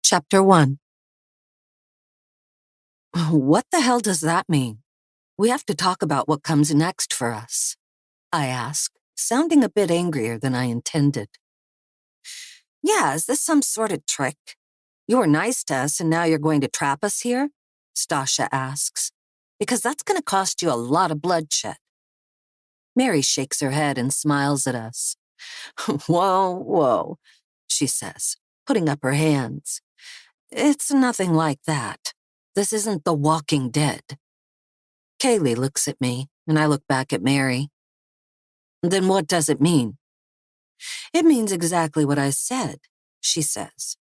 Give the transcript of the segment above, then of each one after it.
Chapter 1. What the hell does that mean? We have to talk about what comes next for us, I ask, sounding a bit angrier than I intended. Yeah, is this some sort of trick? You were nice to us and now you're going to trap us here? Stasha asks, because that's going to cost you a lot of bloodshed. Mary shakes her head and smiles at us. Whoa, she says, putting up her hands. It's nothing like that. This isn't The Walking Dead. Kaylee looks at me, and I look back at Mary. Then what does it mean? It means exactly what I said, she says.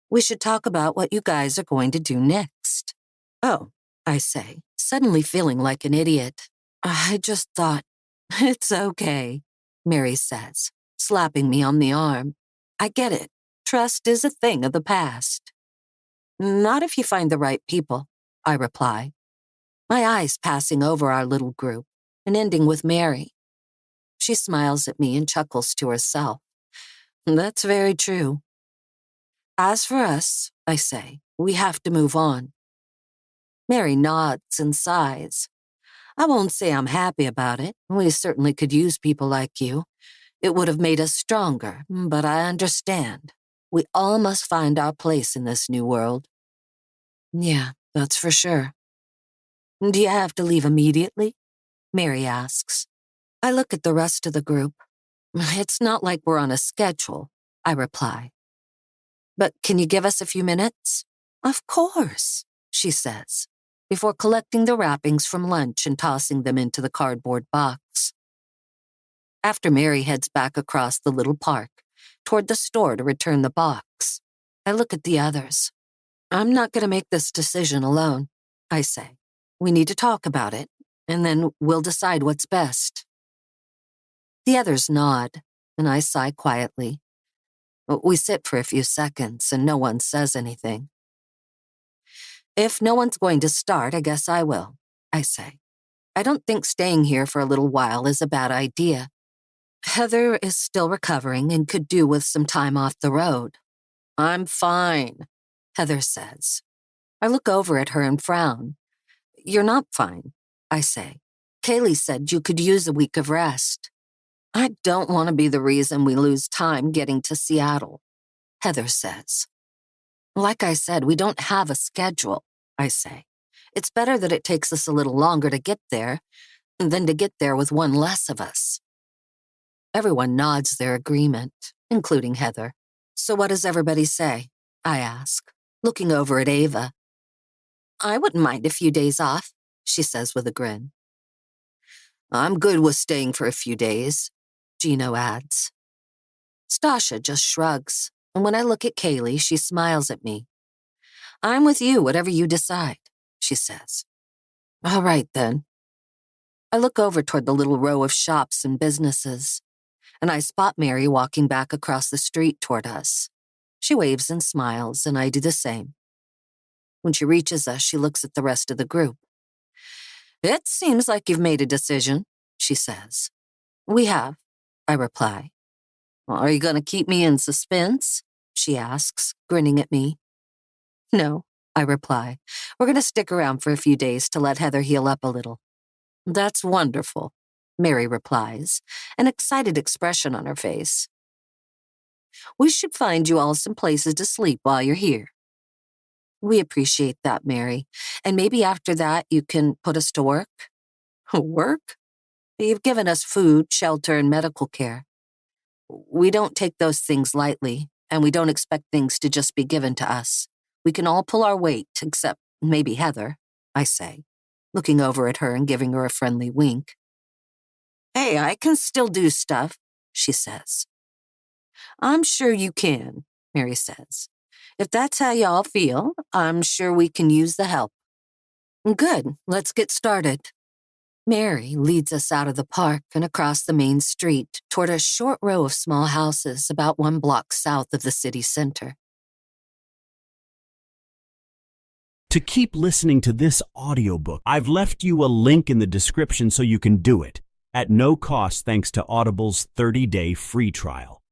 We should talk about what you guys are going to do next. Oh, I say, suddenly feeling like an idiot. I just thought, it's okay, Mary says, slapping me on the arm. I get it. Trust is a thing of the past. Not if you find the right people, I reply, my eyes passing over our little group and ending with Mary. She smiles at me and chuckles to herself. That's very true. As for us, I say, we have to move on. Mary nods and sighs. I won't say I'm happy about it. We certainly could use people like you. It would have made us stronger, but I understand. We all must find our place in this new world. Yeah, that's for sure. Do you have to leave immediately? Mary asks. I look at the rest of the group. It's not like we're on a schedule, I reply. But can you give us a few minutes? Of course, she says, before collecting the wrappings from lunch and tossing them into the cardboard box. After Mary heads back across the little park, toward the store to return the box, I look at the others. I'm not going to make this decision alone, I say. We need to talk about it, and then we'll decide what's best. The others nod, and I sigh quietly. We sit for a few seconds, and no one says anything. If no one's going to start, I guess I will, I say. I don't think staying here for a little while is a bad idea. Heather is still recovering and could do with some time off the road. I'm fine, Heather says. I look over at her and frown. You're not fine, I say. Kaylee said you could use a week of rest. I don't want to be the reason we lose time getting to Seattle, Heather says. Like I said, we don't have a schedule, I say. It's better that it takes us a little longer to get there than to get there with one less of us. Everyone nods their agreement, including Heather. So what does everybody say? I ask, looking over at Ava. I wouldn't mind a few days off, she says with a grin. I'm good with staying for a few days, Gino adds. Stasha just shrugs, and when I look at Kaylee, she smiles at me. I'm with you, whatever you decide, she says. All right, then. I look over toward the little row of shops and businesses, and I spot Mary walking back across the street toward us. She waves and smiles, and I do the same. When she reaches us, she looks at the rest of the group. It seems like you've made a decision, she says. We have, I reply. Are you going to keep me in suspense? She asks, grinning at me. No, I reply. We're going to stick around for a few days to let Heather heal up a little. That's wonderful, Mary replies, an excited expression on her face. We should find you all some places to sleep while you're here. We appreciate that, Mary. And maybe after that you can put us to work? Work? You've given us food, shelter, and medical care. We don't take those things lightly, and we don't expect things to just be given to us. We can all pull our weight, except maybe Heather, I say, looking over at her and giving her a friendly wink. Hey, I can still do stuff, she says. I'm sure you can, Mary says. If that's how y'all feel, I'm sure we can use the help. Good, let's get started. Mary leads us out of the park and across the main street toward a short row of small houses about 1 block south of the city center. To keep listening to this audiobook, I've left you a link in the description so you can do it, at no cost thanks to Audible's 30-day free trial.